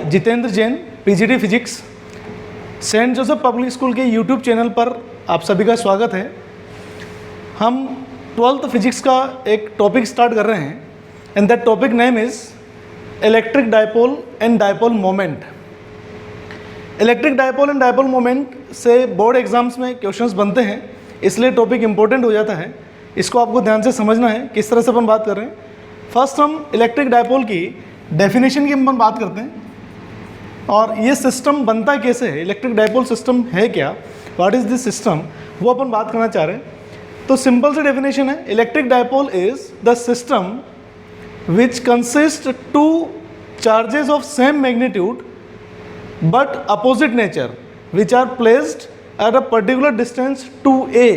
Jitendra Jain, PGT physics, Saint Joseph Public School के YouTube channel पर आप सभी का स्वागत है। हम 12th फिजिक्स का एक टॉपिक स्टार्ट कर रहे हैं and that topic name is electric dipole and dipole moment. Electric dipole and dipole moment से बोर्ड एग्जाम्स में क्वेश्चंस बनते हैं, इसलिए टॉपिक इंपॉर्टेंट हो जाता है। इसको आपको ध्यान से समझना है किस तरह से अपन बात कर रहे हैं। फर्स्ट हम इलेक्ट्रिक डायपोल की डेफिनेशन की अपन बात करते हैं और ये सिस्टम बनता कैसे है, इलेक्ट्रिक डायपोल सिस्टम है क्या, व्हाट इज़ दिस सिस्टम, वो अपन बात करना चाह रहे हैं। तो सिंपल सी डेफिनेशन है, electric dipole is the system which consist two charges of same magnitude but opposite nature which are placed at a particular distance to A,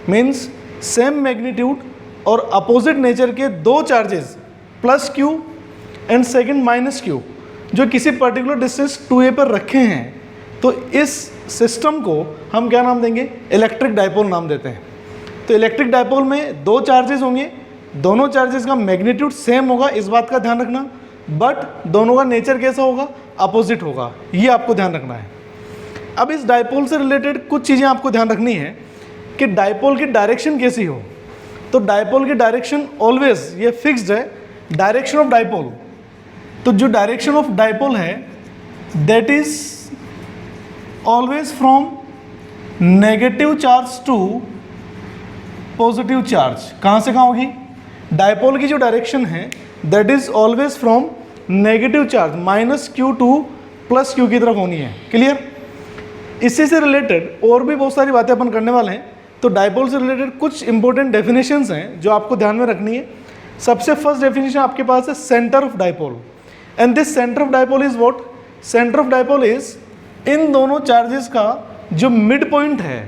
means same magnitude और opposite nature के दो charges plus Q and second minus Q जो किसी particular distance 2A पर रखे हैं, तो इस सिस्टम को हम क्या नाम देंगे, इलेक्ट्रिक डायपोल नाम देते हैं। तो इलेक्ट्रिक डायपोल में दो चार्जेस होंगे, दोनों चार्जेस का मैग्नीट्यूड सेम होगा, इस बात का ध्यान रखना, बट दोनों का नेचर कैसा होगा, अपोजिट होगा, ये आपको ध्यान रखना है। अब इस डायपोल से रिलेटेड कुछ चीज़ें आपको ध्यान रखनी है कि डायपोल की डायरेक्शन कैसी हो। तो डायपोल की डायरेक्शन ऑलवेज ये फिक्स्ड है, डायरेक्शन ऑफ डायपोल। तो जो डायरेक्शन ऑफ डायपोल है that is always from negative charge to positive charge. कहाँ से कहाँ होगी, डायपोल की जो डायरेक्शन है that is always from negative charge -Q to +Q की तरफ होनी है। क्लियर। इसी से रिलेटेड और भी बहुत सारी बातें अपन करने वाले हैं। तो डायपोल से रिलेटेड कुछ इंपॉर्टेंट डेफिनेशंस हैं जो आपको ध्यान में रखनी है। सबसे फर्स्ट डेफिनेशन आपके पास है centre of dipole, and this centre of dipole is what, centre of dipole is in दोनों चार्जेस का जो मिड पॉइंट है,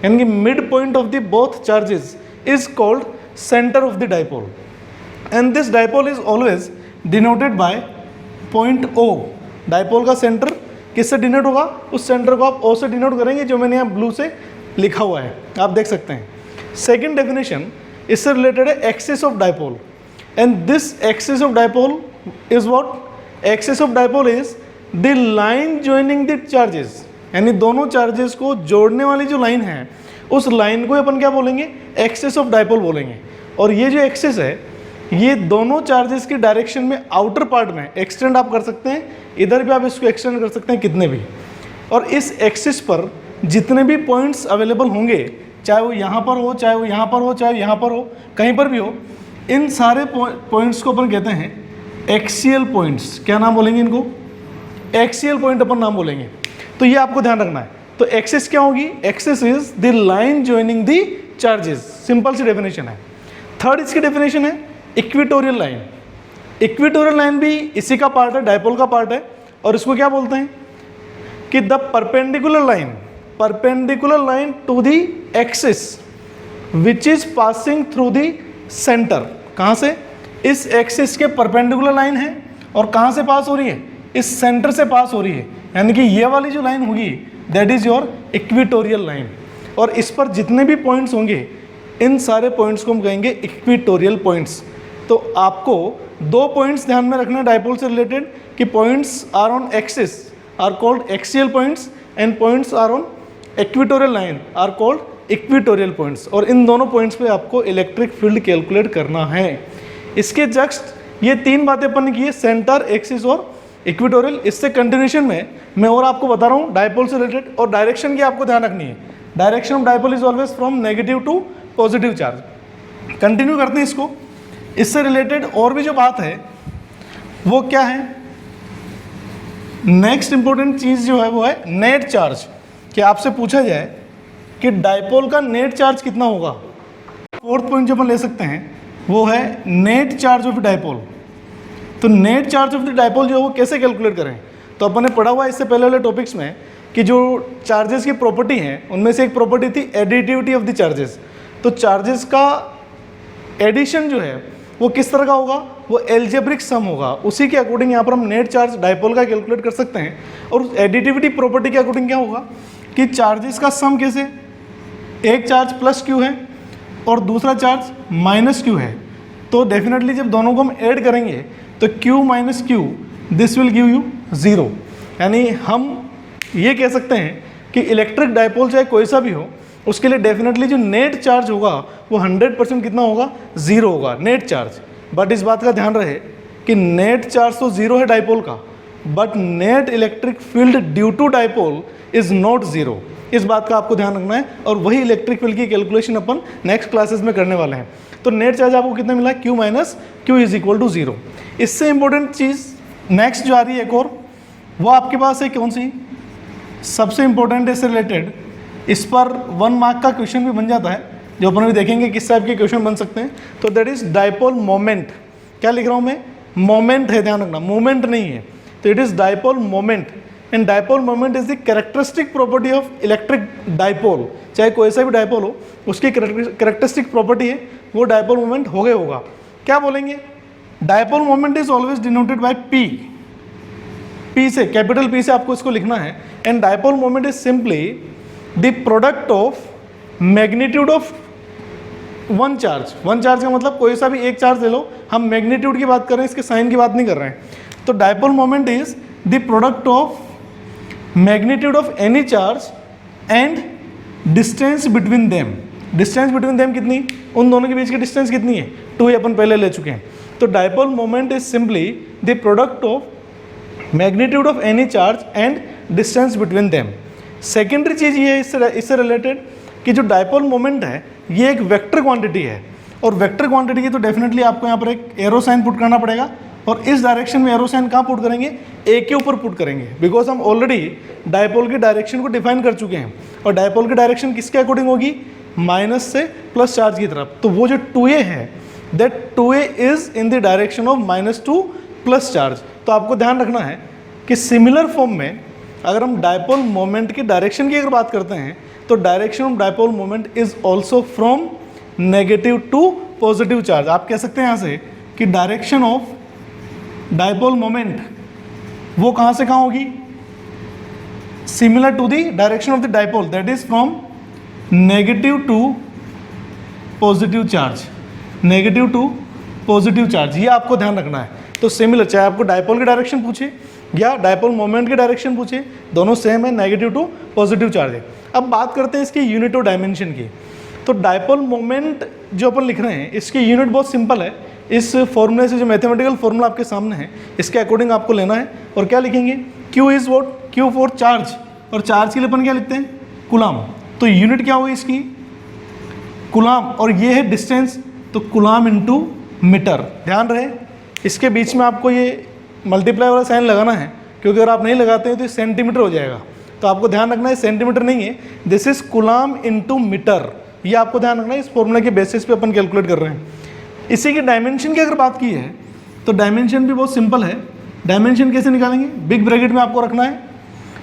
यानी कि mid point of the both charges is called centre of the dipole, and this dipole is always denoted by point O। Dipole का centre किससे denote होगा, उस सेंटर को आप O से डिनोट करेंगे, जो मैंने यहाँ ब्लू से लिखा हुआ है, आप देख सकते हैं। सेकंड डेफिनेशन इससे रिलेटेड है axis of dipole, and this axis of dipole is what, axis of dipole is the line joining the charges, यानी दोनों चार्जेस को जोड़ने वाली जो लाइन है उस लाइन को अपन क्या बोलेंगे, एक्सिस ऑफ डायपोल बोलेंगे। और ये जो एक्सिस है ये दोनों चार्जेस की डायरेक्शन में आउटर पार्ट में एक्सटेंड आप कर सकते हैं, इधर भी आप इसको एक्सटेंड कर सकते हैं कितने भी। और इस एक्सिस पर जितने भी पॉइंट्स अवेलेबल होंगे, चाहे वो यहाँ पर हो, चाहे वो यहाँ पर हो, चाहे यहाँ पर हो, कहीं पर भी हो, इन सारे पॉइंट्स को अपन कहते हैं एक्सियल पॉइंट्स। क्या नाम बोलेंगे इनको, एक्सियल पॉइंट अपन नाम बोलेंगे। तो ये आपको ध्यान रखना है। तो एक्सिस क्या होगी, axis is the line joining the charges, simple सी डेफिनेशन है। थर्ड इसकी डेफिनेशन है इक्वेटोरियल लाइन। इक्वेटोरियल लाइन भी इसी का पार्ट है, डायपोल का पार्ट है, और इसको क्या बोलते हैं कि the perpendicular line, perpendicular line to the axis which is passing through the centre. कहाँ से, इस एक्सिस के परपेंडिकुलर लाइन है और कहाँ से पास हो रही है, इस सेंटर से पास हो रही है, यानी कि ये वाली जो लाइन होगी that is your equatorial line. और इस पर जितने भी पॉइंट्स होंगे इन सारे पॉइंट्स को हम कहेंगे इक्वेटोरियल पॉइंट्स। तो आपको दो पॉइंट्स ध्यान में रखना है डायपोल से रिलेटेड कि points are on axis are called axial points and points are on equatorial line are called equatorial points. और इन दोनों पॉइंट्स पे आपको इलेक्ट्रिक फील्ड कैलकुलेट करना है। इसके जस्ट ये तीन बातें अपन ने की है, सेंटर, एक्सिस और इक्वेटोरियल। इससे कंटिन्यूशन में मैं और आपको बता रहा हूँ डायपोल से रिलेटेड, और डायरेक्शन की आपको ध्यान रखनी है। Direction of dipole is always from negative to positive charge. Continue करते हैं इसको। इससे रिलेटेड और भी जो बात है वो क्या है, नेक्स्ट इंपॉर्टेंट चीज जो है वो है नेट चार्ज। कि आपसे पूछा जाए कि डायपोल का नेट चार्ज कितना होगा, फोर्थ पॉइंट जो अपन ले सकते हैं वो है नेट चार्ज ऑफ डायपोल। तो net charge of the dipole जो है वो कैसे कैलकुलेट करें, तो अपन ने पढ़ा हुआ है इससे पहले वाले टॉपिक्स में कि जो चार्जेस की प्रॉपर्टी हैं उनमें से एक प्रॉपर्टी थी एडिटिविटी ऑफ द चार्जेस। तो चार्जेस का एडिशन जो है वो किस तरह का होगा, वो एल्जेब्रिक सम होगा। उसी के अकॉर्डिंग यहाँ पर हम नेट चार्ज डायपोल का कैलकुलेट कर सकते हैं। और उस एडिटिविटी प्रॉपर्टी के अकॉर्डिंग क्या होगा कि चार्जेस का सम कैसे, एक चार्ज प्लस क्यू है और दूसरा चार्ज माइनस क्यू है, तो डेफिनेटली जब दोनों को हम ऐड करेंगे तो Q minus Q this will give you zero. यानी हम ये कह सकते हैं कि इलेक्ट्रिक डायपोल चाहे कोई सा भी हो, उसके लिए डेफिनेटली जो नेट चार्ज होगा वो 100% कितना होगा, ज़ीरो होगा नेट चार्ज। बट इस बात का ध्यान रहे कि नेट चार्ज तो ज़ीरो है डायपोल का, but net electric field due to dipole is not zero. इस बात का आपको ध्यान रखना है, और वही इलेक्ट्रिक फील्ड की कैलकुलेशन अपन नेक्स्ट क्लासेस में करने वाले हैं। तो नेट चार्ज आपको कितना मिला, Q minus Q is equal to zero. इससे इंपॉर्टेंट चीज़ नेक्स्ट जो आ रही है एक और, वो आपके पास है कौन सी, सबसे इंपॉर्टेंट है इससे रिलेटेड। इस पर 1 मार्क का क्वेश्चन भी बन जाता है, जो अपन भी देखेंगे किस टाइप के क्वेश्चन बन सकते हैं। तो दैट इज डायपोल मोमेंट। क्या लिख रहा हूँ मैं, मोमेंट है, ध्यान रखना, मोमेंट नहीं है। तो it is dipole moment, and dipole moment is the characteristic property of electric dipole. चाहे कोई सा भी डायपोल हो, उसकी कैरेक्टरिस्टिक प्रॉपर्टी है वो डायपोल मोमेंट हो गए होगा। क्या बोलेंगे, dipole moment is always denoted by P। P से, कैपिटल P से आपको इसको लिखना है। And dipole moment is simply the product of magnitude of one charge. One charge का मतलब कोई सा भी एक चार्ज ले लो, हम मैग्नीट्यूड की बात कर रहे हैं, इसके साइन की बात नहीं कर रहे हैं। तो dipole moment is the product of magnitude of any charge and distance between them. Distance between them कितनी, उन दोनों के बीच की डिस्टेंस कितनी है, 2 अपन पहले ले चुके हैं। तो dipole moment is simply the product of magnitude of any charge and distance between them. Secondary चीज़ ये है इससे रिलेटेड कि जो डायपोल मोमेंट है ये एक वेक्टर क्वांटिटी है, और वेक्टर क्वांटिटी की तो डेफिनेटली आपको यहाँ पर एक एरो साइन पुट करना पड़ेगा, और इस डायरेक्शन में एरो साइन कहाँ पुट करेंगे, ए के ऊपर पुट करेंगे, बिकॉज हम ऑलरेडी डायपोल की डायरेक्शन को डिफाइन कर चुके हैं। और डायपोल की डायरेक्शन किसके अकॉर्डिंग होगी, माइनस से प्लस चार्ज की तरफ। तो वो जो 2a है, that 2a is in the direction of -2 plus charge. तो आपको ध्यान रखना है कि सिमिलर फॉर्म में अगर हम डायपोल मोमेंट की डायरेक्शन की अगर बात करते हैं, तो direction of dipole moment is also from negative to positive charge. आप कह सकते हैं यहाँ से कि डायरेक्शन ऑफ डायपोल मोमेंट वो कहाँ से कहाँ होगी, similar to the direction of the dipole, that is from negative to positive charge. Negative to positive charge, ये आपको ध्यान रखना है। तो सिमिलर, चाहे आपको डायपोल की डायरेक्शन पूछे या डायपोल मोमेंट की डायरेक्शन पूछे, दोनों सेम है, नेगेटिव टू पॉजिटिव चार्ज है। अब बात करते हैं इसकी यूनिट और डायमेंशन की। तो डायपोल मोमेंट जो अपन लिख रहे हैं, इसकी यूनिट बहुत सिंपल है। इस फॉर्मूले से, जो मैथमेटिकल फॉर्मूला आपके सामने है, इसके अकॉर्डिंग आपको लेना है। और क्या लिखेंगे, Q is what, Q for charge, और चार्ज के लिए अपन क्या लिखते हैं, कुलाम। तो यूनिट क्या होगी इसकी, कुलाम, और ये है डिस्टेंस, तो कुलाम इंटू मीटर। ध्यान रहे इसके बीच में आपको ये मल्टीप्लाई वाला साइन लगाना है, क्योंकि अगर आप नहीं लगाते हैं तो ये सेंटीमीटर हो जाएगा। तो आपको ध्यान रखना है सेंटीमीटर नहीं है, this is coulomb into metre. ये आपको ध्यान रखना है, इस फॉर्मूला के बेसिस पे अपन कैलकुलेट कर रहे हैं। इसी की डायमेंशन की अगर बात की है, तो डायमेंशन भी बहुत सिंपल है। डायमेंशन कैसे निकालेंगे, बिग ब्रैकेट में आपको रखना है।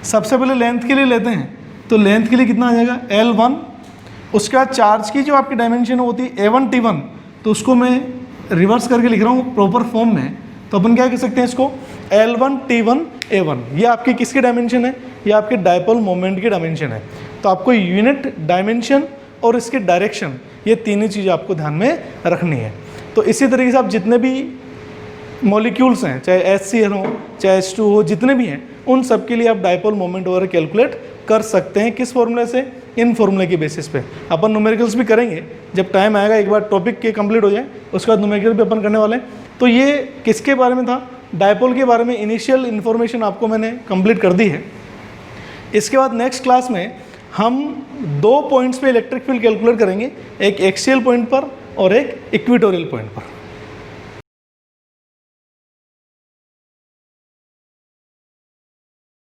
सबसे पहले लेंथ के लिए लेते हैं, तो लेंथ के लिए कितना आ जाएगा, L1। उसके बाद चार्ज की जो आपकी डायमेंशन होती है A1 T1, तो उसको मैं रिवर्स करके लिख रहा हूँ प्रॉपर फॉर्म में। तो अपन क्या कह सकते हैं इसको, L1 T1 A1। ये आपकी किसकी डायमेंशन है, ये आपके डायपोल मोमेंट की डायमेंशन है। तो आपको यूनिट, डायमेंशन और इसकी डायरेक्शन, ये तीनों चीज़ें आपको ध्यान में रखनी है। तो इसी तरीके से आप जितने भी मॉलिक्यूल्स हैं, चाहे HCl हो, चाहे H2 हो, जितने भी हैं, उन सब के लिए आप डायपोल मोमेंट वगैरह कैलकुलेट कर सकते हैं। किस फॉर्मूले से, इन फॉर्मूले के बेसिस पे। अपन न्यूमेरिकल्स भी करेंगे जब टाइम आएगा, एक बार टॉपिक के कंप्लीट हो जाए उसके बाद न्यूमेरिकल भी अपन करने वाले हैं। तो ये किसके बारे में था, डायपोल के बारे में इनिशियल इन्फॉर्मेशन आपको मैंने कंप्लीट कर दी है। इसके बाद नेक्स्ट क्लास में हम 2 पॉइंट्स पे इलेक्ट्रिक फील्ड कैलकुलेट करेंगे, एक एक्सियल पॉइंट पर और एक इक्वेटोरियल पॉइंट पर।